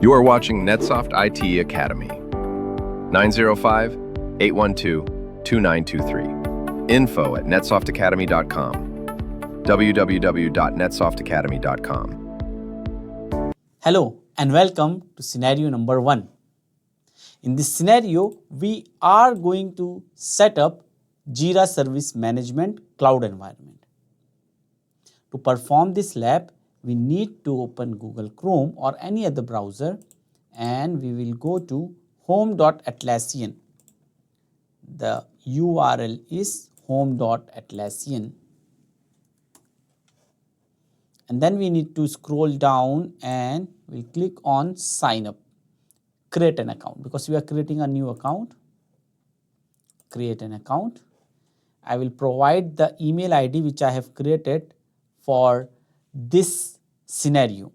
You are watching NetSoft IT Academy. 905-812-2923. info@netsoftatacademy.com. www.netsoftatacademy.com. Hello and welcome to scenario number 1. In this scenario, we are going to set up Jira Service Management Cloud environment. To perform this lab, we need to open Google Chrome or any other browser, and we will go to home.atlassian. The URL is home.atlassian. And then we need to scroll down and we'll click on sign up, create an account, because we are creating a new account. Create an account. I will provide the email ID which I have created for this scenario.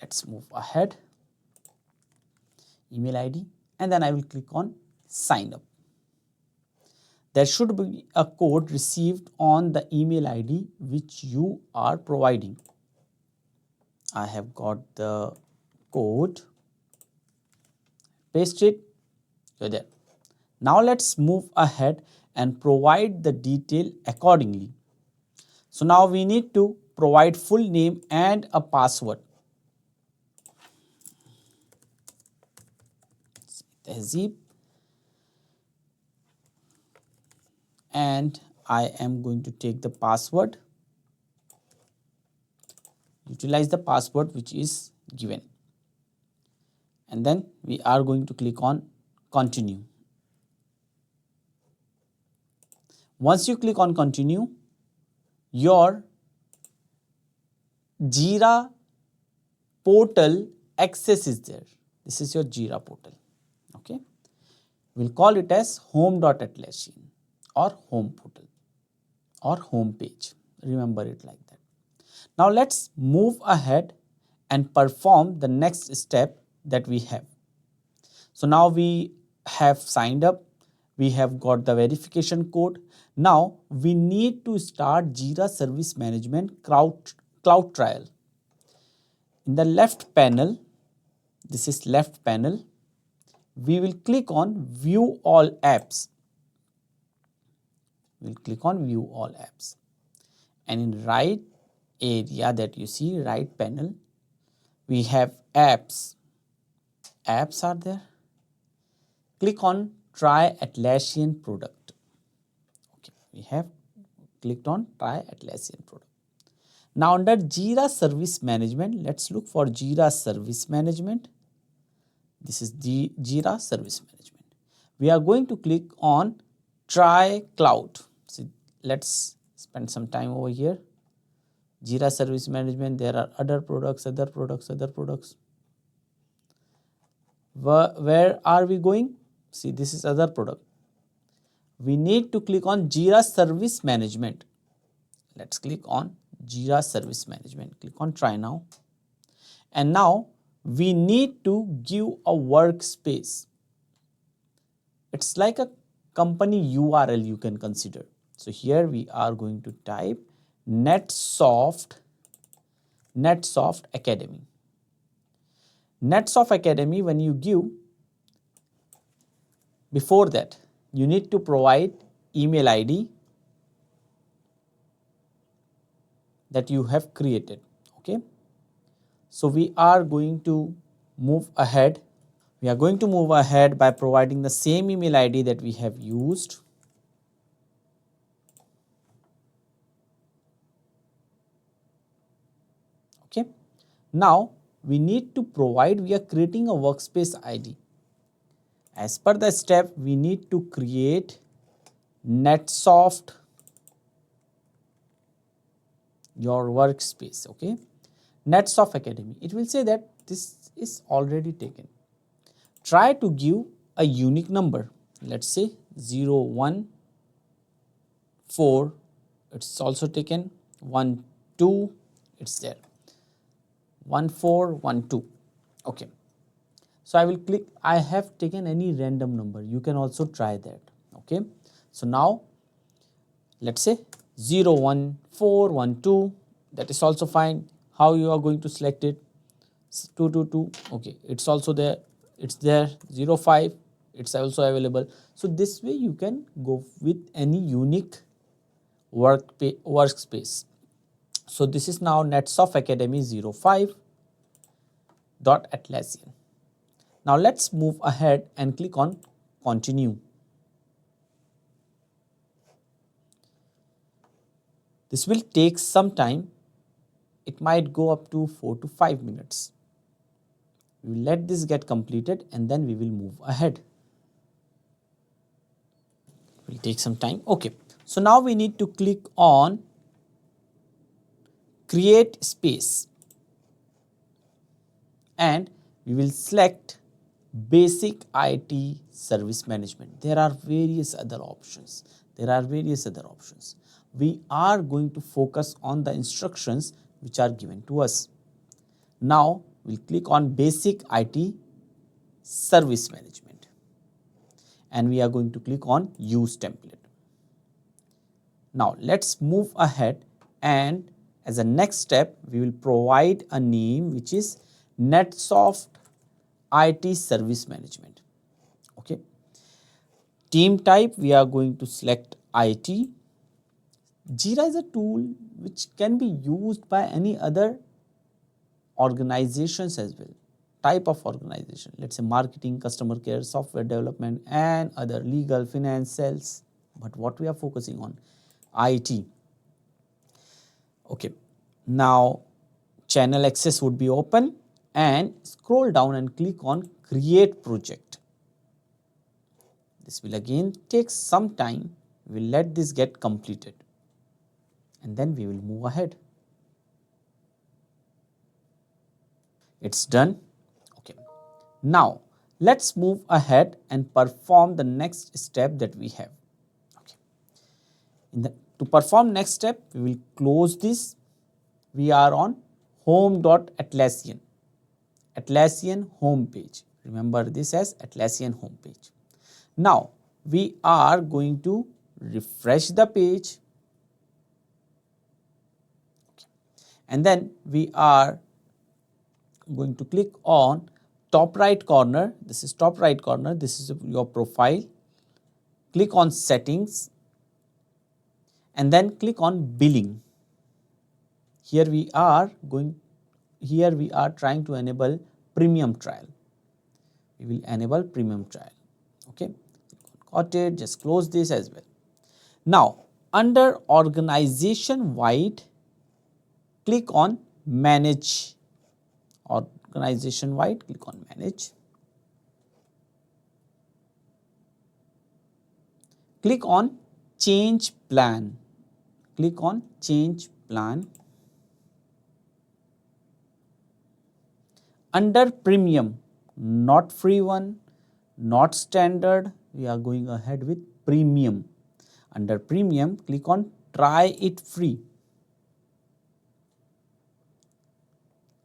Let's move ahead. Email ID, and then I will click on sign up. There should be a code received on the email ID which you are providing. I have got the code. Paste it. You're there. Now let's move ahead and provide the detail accordingly. So now we need to provide full name and a password. Tehzeeb. And I am going to take the password. Utilize the password which is given. And then we are going to click on continue. Once you click on continue, your Jira portal access is there. This is your Jira portal. Okay. We'll call it as home.atlassian or home portal or home page. Remember it like that. Now let's move ahead and perform the next step that we have. So now we have signed up. We have got the verification code. Now we need to start Jira Service Management Cloud trial. In the left panel, this is left panel, we will click on View All Apps. We'll click on View All Apps. And in right area that you see, right panel, we have apps. Apps are there. Click on Try Atlassian Product. Okay, we have clicked on Try Atlassian Product. Now under Jira Service Management, let's look for Jira Service Management. This is the Jira Service Management. We are going to click on Try Cloud. See, let's spend some time over here. Jira Service Management, there are other products. Where are we going? See, this is other product. We need to click on Jira Service Management. Let's click on Jira Service Management. Click on Try Now. And now we need to give a workspace. It's like a company URL you can consider. So here we are going to type NetSoft Academy. NetSoft Academy, when you give, before that, you need to provide email ID that you have created. Okay. So we are going to move ahead. We are going to move ahead by providing the same email ID that we have used. Okay. Now we need to provide, we are creating a workspace ID. As per the step, we need to create NetSoft, your workspace. Okay. NetSoft Academy. It will say that this is already taken. Try to give a unique number. Let's say 014. It's also taken. 12. It's there. 1412. Okay. So I will click. I have taken any random number. You can also try that. Okay. So now let's say 01412. That is also fine. How you are going to select it? 222, okay, it's also there, it's there. 05, it's also available. So this way you can go with any unique workspace. So this is now NetSoft Academy 05 dot Atlassian. Now let's move ahead and click on continue. This will take some time. It might go up to 4 to 5 minutes. We will let this get completed and then we will move ahead. It will take some time. Okay. So now we need to click on create space and we will select basic IT service management. There are various other options. We are going to focus on the instructions which are given to us. Now we'll click on basic IT service management and we are going to click on use template. Now let's move ahead, and as a next step we will provide a name which is NetSoft IT Service Management. Okay. Team type we are going to select IT. Jira is a tool which can be used by any other organizations as well. Type of organization, let's say marketing, customer care, software development, and other legal, finance, sales. But what we are focusing on, IT. Okay. Now channel access would be open and scroll down and click on create project. This will again take some time. We will let this get completed and then we will move ahead. It's done. Okay. Now let's move ahead and perform the next step that we have. Okay. To perform next step, we will close this. We are on home.atlassian, Atlassian home page. Remember this as Atlassian home page. Now we are going to refresh the page. Okay. And then we are going to click on top right corner. This is top right corner. This is your profile. Click on settings and then click on billing. Here we are trying to enable premium trial. We will enable premium trial. Okay. Got it. Just close this as well. Now under organization wide, click on manage. Organization wide, click on manage. Click on change plan. Click on change plan. Under premium, not free one, not standard, we are going ahead with premium. Under premium, click on try it free.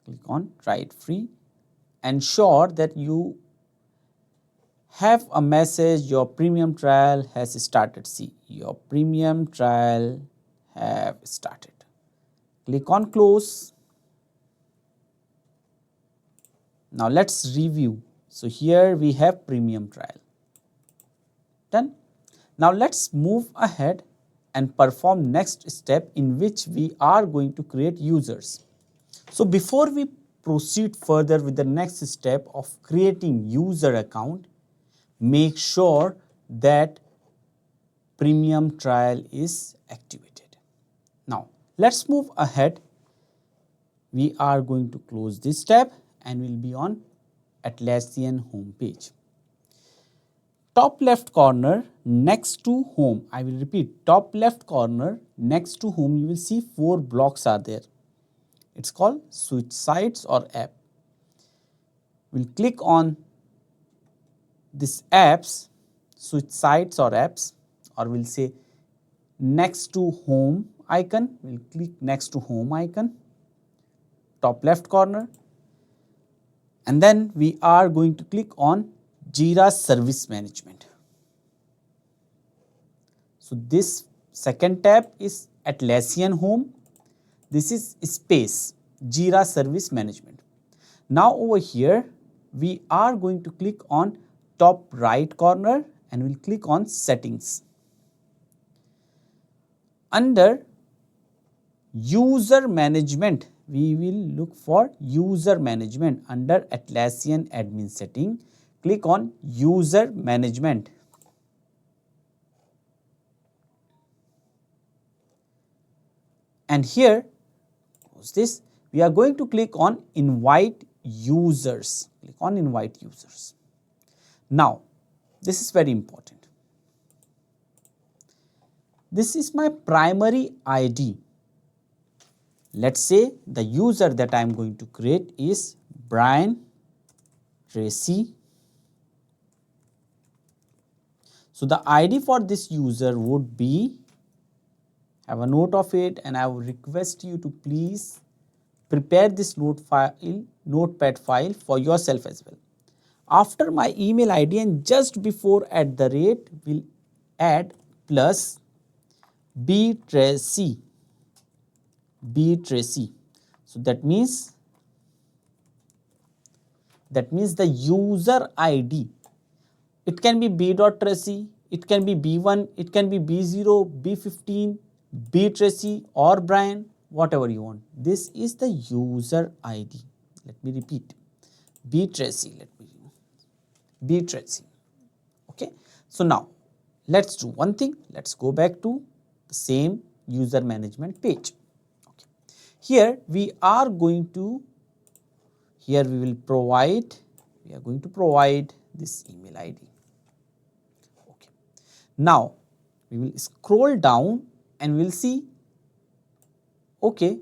Click on try it free. Ensure that you have a message, your premium trial has started. See, your premium trial have started. Click on close. Now let's review. So here we have premium trial. Done. Now let's move ahead and perform next step, in which we are going to create users. So before we proceed further with the next step of creating user account, make sure that premium trial is activated. Now let's move ahead. We are going to close this tab and we'll be on Atlassian home page. Top left corner next to home, I will repeat, top left corner next to home, you will see 4 blocks are there. It's called switch sites or app. We'll click on this apps, switch sites or apps, or we'll say next to home icon. We'll click next to home icon, top left corner, and then we are going to click on Jira Service Management. So this second tab is Atlassian home. This is space, Jira Service Management. Now over here, we are going to click on top right corner and we'll click on settings. Under user management, we will look for user management. Under Atlassian admin setting, click on user management. And here, what's this? We are going to click on invite users. Click on invite users. Now, this is very important. This is my primary ID. Let's say the user that I am going to create is Brian Tracy. So the ID for this user would be, have a note of it, and I would request you to please prepare this notepad file for yourself as well. After my email ID and just before @ we'll add plus B Tracy. So that means the user ID. It can be B.Tracy, it can be B1, it can be B0, B15, B Tracy or Brian, whatever you want. This is the user ID. Let me repeat. B Tracy, B Tracy. Okay. So now let's do one thing. Let's go back to the same user management page. Okay. Here we are going to, we are going to provide this email ID. Okay. Now we will scroll down and we will see, okay,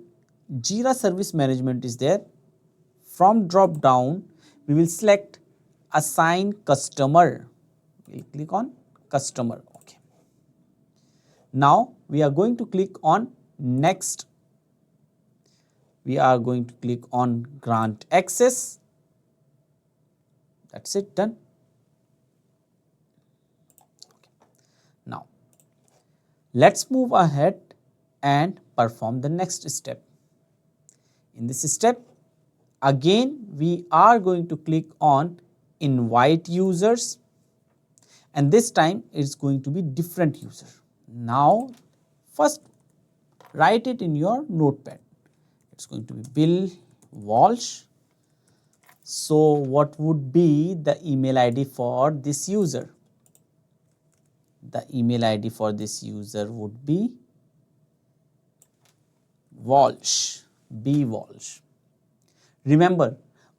Jira Service Management is there. From drop down, we will select assign customer. We'll click on customer. Okay. Now we are going to click on next. We are going to click on grant access. That's it, done. Okay. Now let's move ahead and perform the next step. In this step, again we are going to click on invite users, and this time it's going to be different user. Now first write it in your notepad. It's going to be Bill Walsh. So what would be the email ID for this user? The email ID for this user would be Walsh, B Walsh. Remember,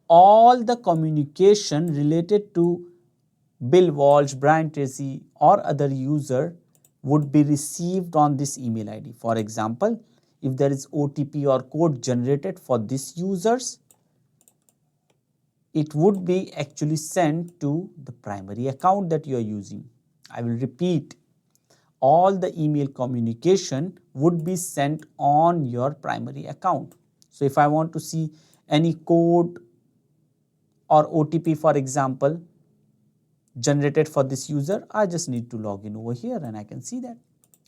all the communication related to Bill Walsh, Brian Tracy or other user would be received on this email ID. For example, if there is OTP or code generated for this users, it would be actually sent to the primary account that you are using. I will repeat, all the email communication would be sent on your primary account. So if I want to see any code or OTP, for example, generated for this user, I just need to log in over here and I can see that.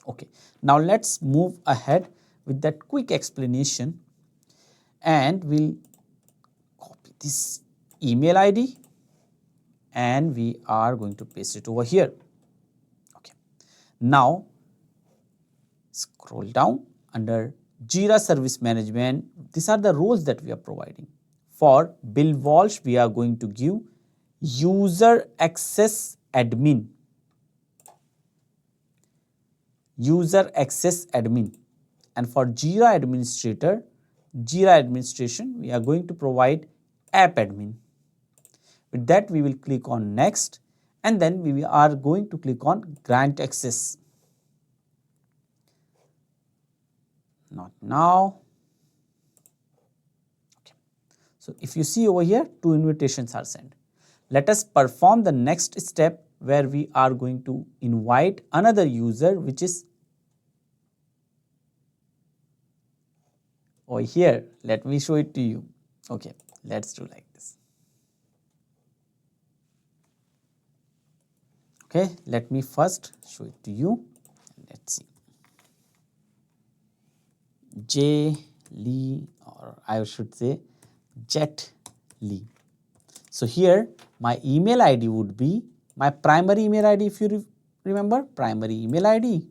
Okay, now let's move ahead with that quick explanation, and we'll copy this email ID and we are going to paste it over here. Okay, now scroll down under Jira Service Management. These are the roles that we are providing. For Bill Walsh, we are going to give user access admin. User access admin. And for Jira administrator, Jira administration, we are going to provide app admin. With that, we will click on next, and then we are going to click on grant access. Not now. Okay. So if you see over here, 2 invitations are sent. Let us perform the next step where we are going to invite another user, which is over here. Let me show it to you. Okay, let's do like this. Okay, let me first show it to you. Let's see. J Lee, or I should say Jet Lee. So here my email ID would be my primary email ID, if you remember, primary email ID.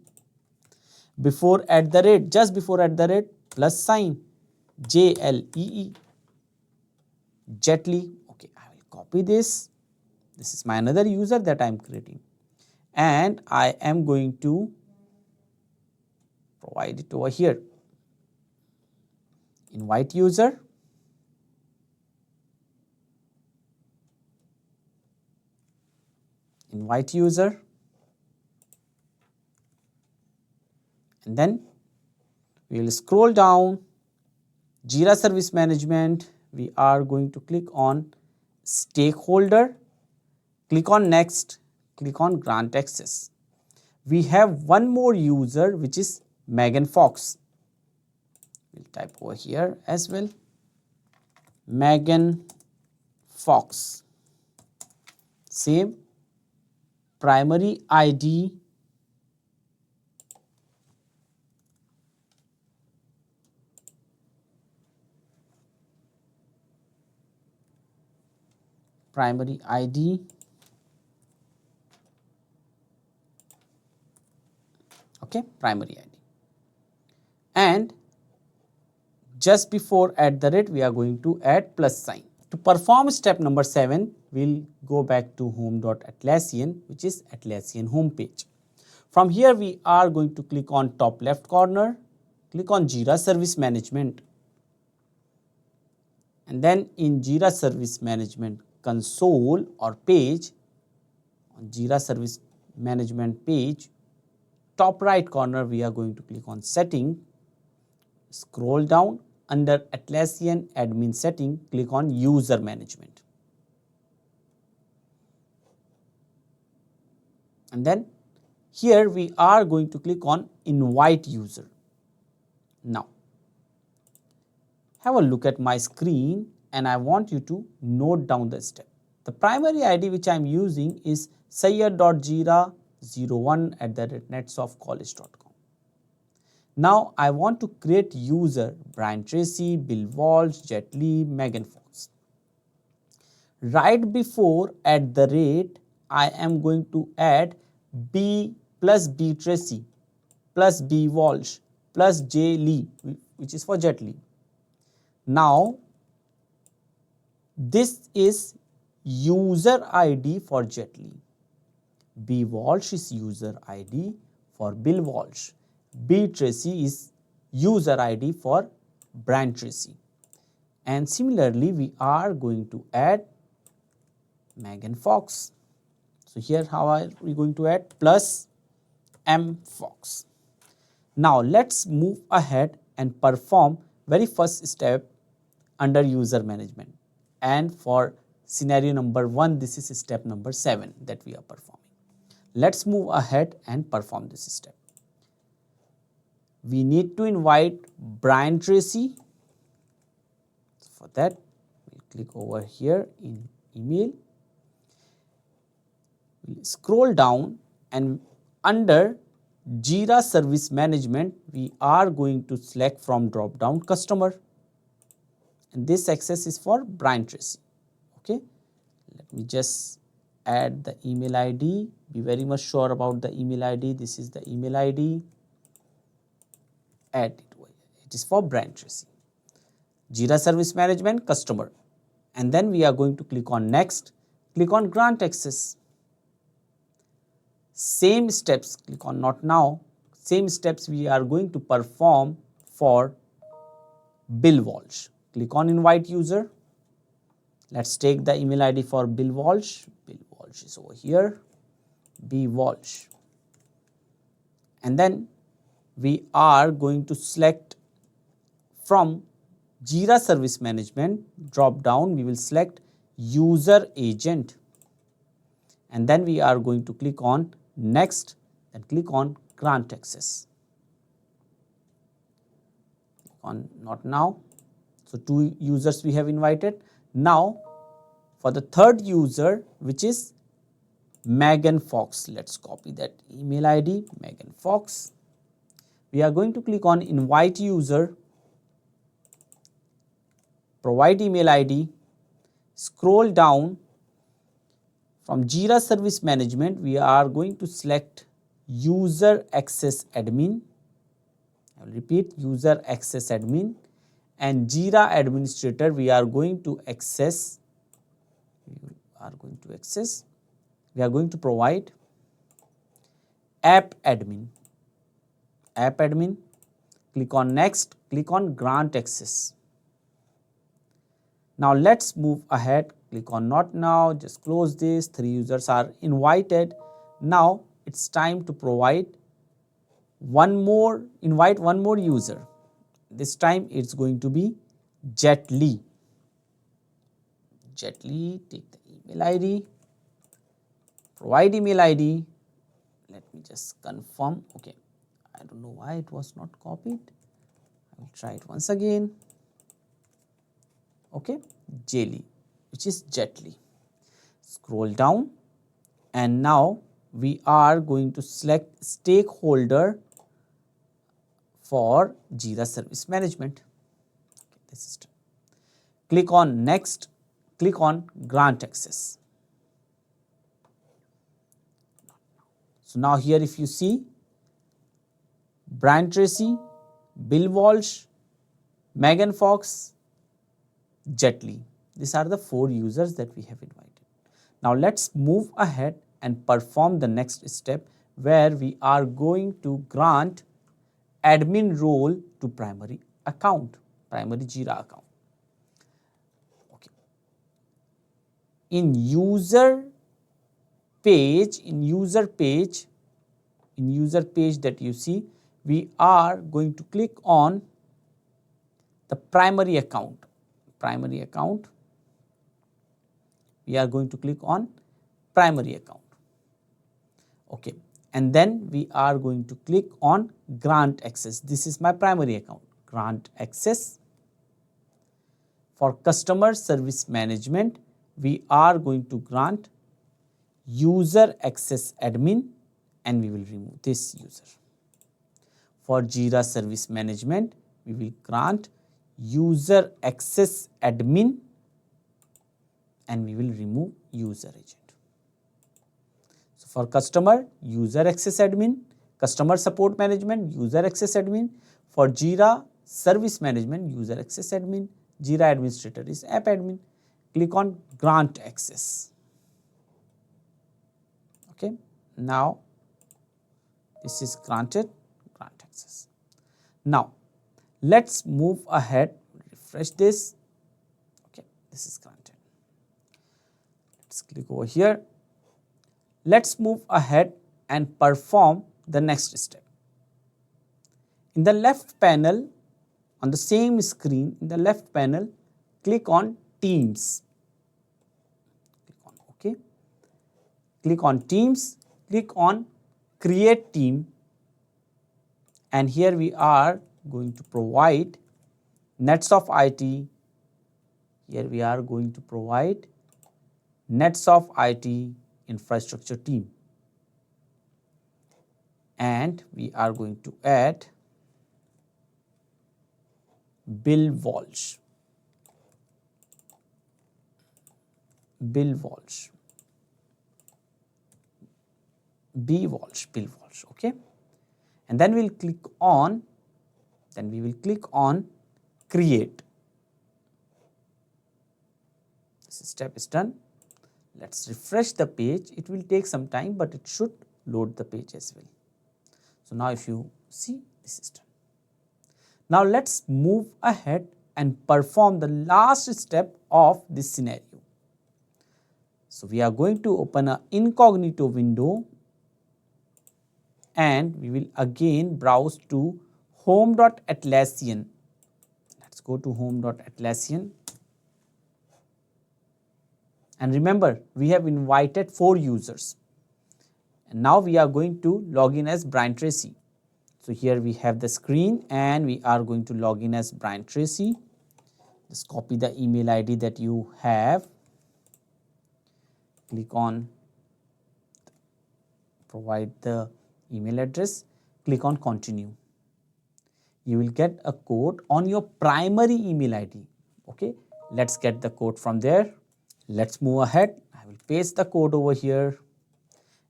Before at the rate, just before at the rate, plus sign, JLEE, Jet Li. Okay, I will copy this. This is my another user that I am creating. And I am going to provide it over here. Invite user. Invite user. And then we will scroll down. Jira Service Management. We are going to click on stakeholder. Click on next. Click on grant access. We have one more user, which is Megan Fox. We'll type over here as well. Megan Fox. Same primary ID. Primary ID. Okay, primary ID. And just before at the rate, we are going to add plus sign. To perform step number 7, we'll go back to home.atlassian, which is Atlassian homepage. From here, we are going to click on top left corner, click on Jira Service Management. And then in Jira Service Management console or page, on Jira Service Management page, top right corner, we are going to click on setting, scroll down, under Atlassian admin setting, click on user management. And then here we are going to click on invite user. Now, have a look at my screen and I want you to note down the step. The primary ID which I am using is sayyad.jira01@netsoftcollege.com. Now I want to create user Brian Tracy, Bill Walsh, Jet Li, Megan Fox. Right before at the rate, I am going to add B plus B Tracy plus B Walsh plus J Li, which is for Jet Li. Now this is user ID for Jet Li. B Walsh is user ID for Bill Walsh. B Tracy is user ID for Brian Tracy. And similarly, we are going to add Megan Fox. So here how are we going to add? Plus M Fox. Now let's move ahead and perform very first step under user management. And for scenario number 1, this is step number 7 that we are performing. Let's move ahead and perform this step. We need to invite Brian Tracy. For that, we'll click over here in email. We'll scroll down and under Jira Service Management, we are going to select from drop down customer. And this access is for Brian Tracy. Okay, let me just add the email ID. Be very much sure about the email ID. This is the email ID. Add it. It is for Brian Tracy. Jira Service Management customer. And then we are going to click on next. Click on grant access. Same steps, click on not now. Same steps we are going to perform for Bill Walsh. Click on invite user. Let's take the email ID for Bill Walsh. Bill Walsh is over here. B Walsh. And then we are going to select from Jira Service Management drop down, we will select user agent. And then we are going to click on next and click on grant access. Click on not now. So 2 users we have invited. Now for the third user, which is Megan Fox. Let's copy that email ID, Megan Fox. We are going to click on invite user, provide email ID, scroll down from Jira Service Management, we are going to select User Access Admin. I will repeat, User Access Admin, and Jira Administrator we are going to access. We are going to provide App Admin. App Admin. Click on Next. Click on Grant Access. Now let's move ahead. Click on Not Now. Just close this. 3 users are invited. Now it's time to invite one more user. This time it's going to be Jet Li. Jet Li, take the email ID. Provide email ID. Let me just confirm. Okay, I don't know why it was not copied. I will try it once again. Okay, J-Li, which is Jet Li. Scroll down, and now we are going to select stakeholder for Jira Service Management. Okay, this is done. Click on Next. Click on Grant Access. So now here if you see, Brian Tracy, Bill Walsh, Megan Fox, Jet Li. These are the 4 users that we have invited. Now let's move ahead and perform the next step, where we are going to grant admin role to primary Jira account. Okay. In user page that you see, we are going to click on the primary account. We are going to click on primary account. Okay, and then we are going to click on grant access. This is my primary account. Grant access. For customer service management, we are going to grant user access admin, and we will remove this user. For Jira Service Management, we will grant user access admin, and we will remove user agent. So for customer, user access admin, customer support management, user access admin. For Jira Service Management, user access admin. Jira Administrator is app admin. Click on grant access. Okay, now this is grant access. Now let's move ahead, refresh this. Okay, this is granted. Let's click over here. Let's move ahead and perform the next step. In the left panel, on the same screen, in the left panel, click on Teams. Click on OK. Click on Teams, click on Create Team, and here we are going to provide NetSoft IT. Here we are going to provide NetSoft IT infrastructure team, and we are going to add Bill Walsh. Bill Walsh. Okay, and then we'll click on. Then we will click on Create. This step is done. Let's refresh the page. It will take some time, but it should load the page as well. So now if you see, this is done. Now let's move ahead and perform the last step of this scenario. So we are going to open an incognito window, and we will again browse to home.atlassian. Let's go to home.atlassian. And remember, we have invited 4 users. And now we are going to log in as Brian Tracy. So here we have the screen, and we are going to log in as Brian Tracy. Just copy the email ID that you have. Click on provide the email address. Click on continue. You will get a code on your primary email ID. Okay, let's get the code from there. Let's move ahead. I will paste the code over here,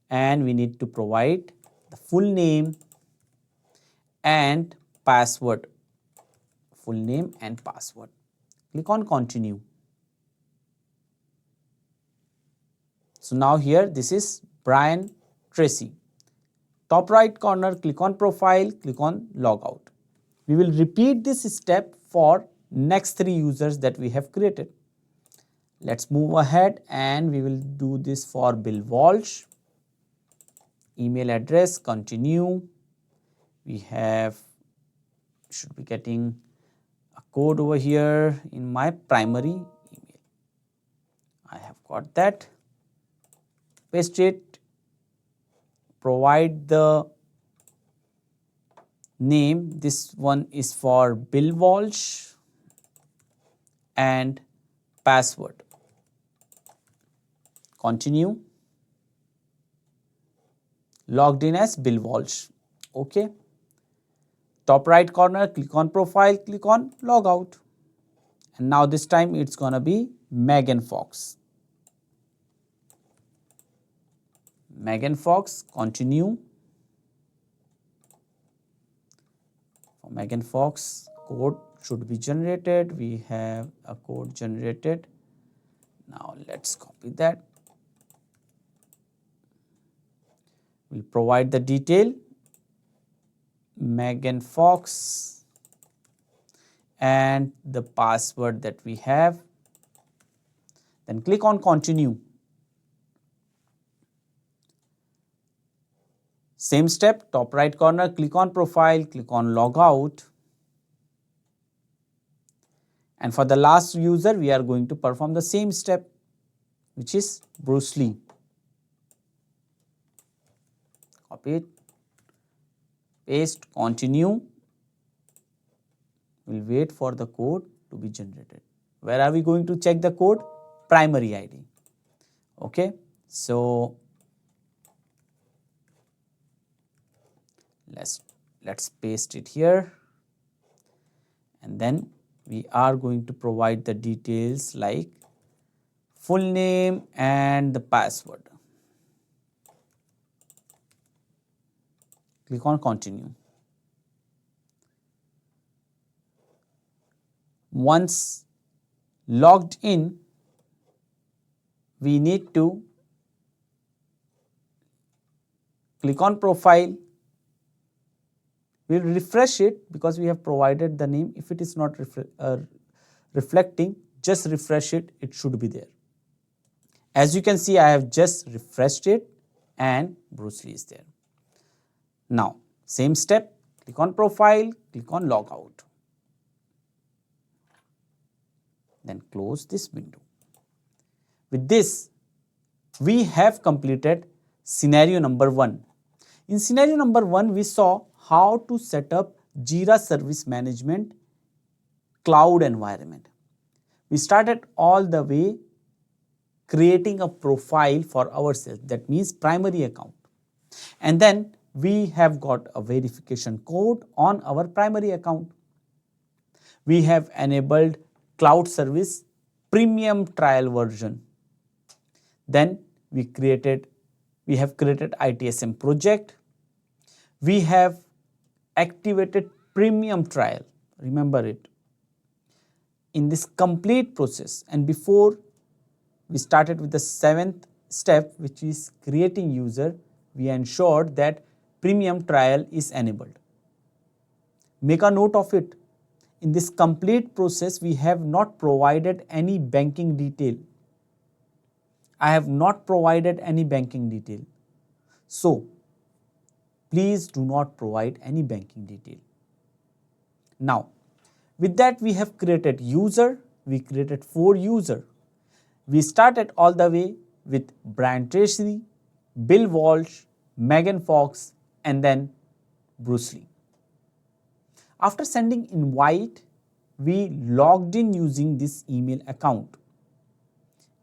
and we need to provide the full name and password. Full name and password. Click on continue. So now here this is Brian Tracy. Top right corner, click on profile, click on logout. We will repeat this step for next 3 users that we have created. Let's move ahead and we will do this for Bill Walsh. Email address, continue. We should be getting a code over here in my primary email. I have got that. Paste it. Provide the name. This one is for Bill Walsh, and password. Continue. Logged in as Bill Walsh. Okay. Top right corner, click on profile, click on logout. And now this time it's gonna be Megan Fox. Megan Fox, continue. For Megan Fox, code should be generated. We have a code generated. Now let's copy that. We'll provide the detail. Megan Fox and the password that we have. Then click on continue. Same step, top right corner, click on profile, click on logout. And for the last user, we are going to perform the same step, which is Bruce Lee. Copy it, paste, continue. We'll wait for the code to be generated. Where are we going to check the code? Primary ID. Okay, so let's paste it here, and then we are going to provide the details like full name and the password. Click on continue. Once logged in, we need to click on profile. We'll refresh it because we have provided the name. If it is not reflecting, just refresh it, it should be there. As you can see, I have just refreshed it and Bruce Lee is there. Now, same step, click on profile, click on logout. Then close this window. With this, we have completed scenario number 1. In scenario number 1, we saw how to set up Jira Service Management Cloud environment. We started all the way creating a profile for ourselves, that means primary account. And then we have got a verification code on our primary account. We have enabled cloud service premium trial version. Then we have created ITSM project. We have activated premium trial. Remember it. In this complete process, and before we started with the 7th step, which is creating user, we ensured that premium trial is enabled. Make a note of it. In this complete process, we have not provided any banking detail. I have not provided any banking detail. So, please do not provide any banking detail. Now, with that we have created user. We created 4 users. We started all the way with Brian Tracy, Bill Walsh, Megan Fox, and then Bruce Lee. After sending invite, we logged in using this email account,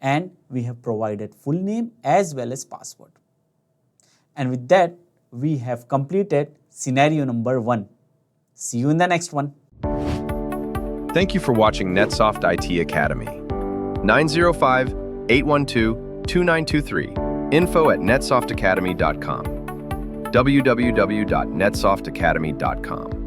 and we have provided full name as well as password. And with that, we have completed scenario number 1. See you in the next one. Thank you for watching NetSoft IT Academy. 905 812-2923. Info@netsoftatacademy.com. www.netsoftatacademy.com.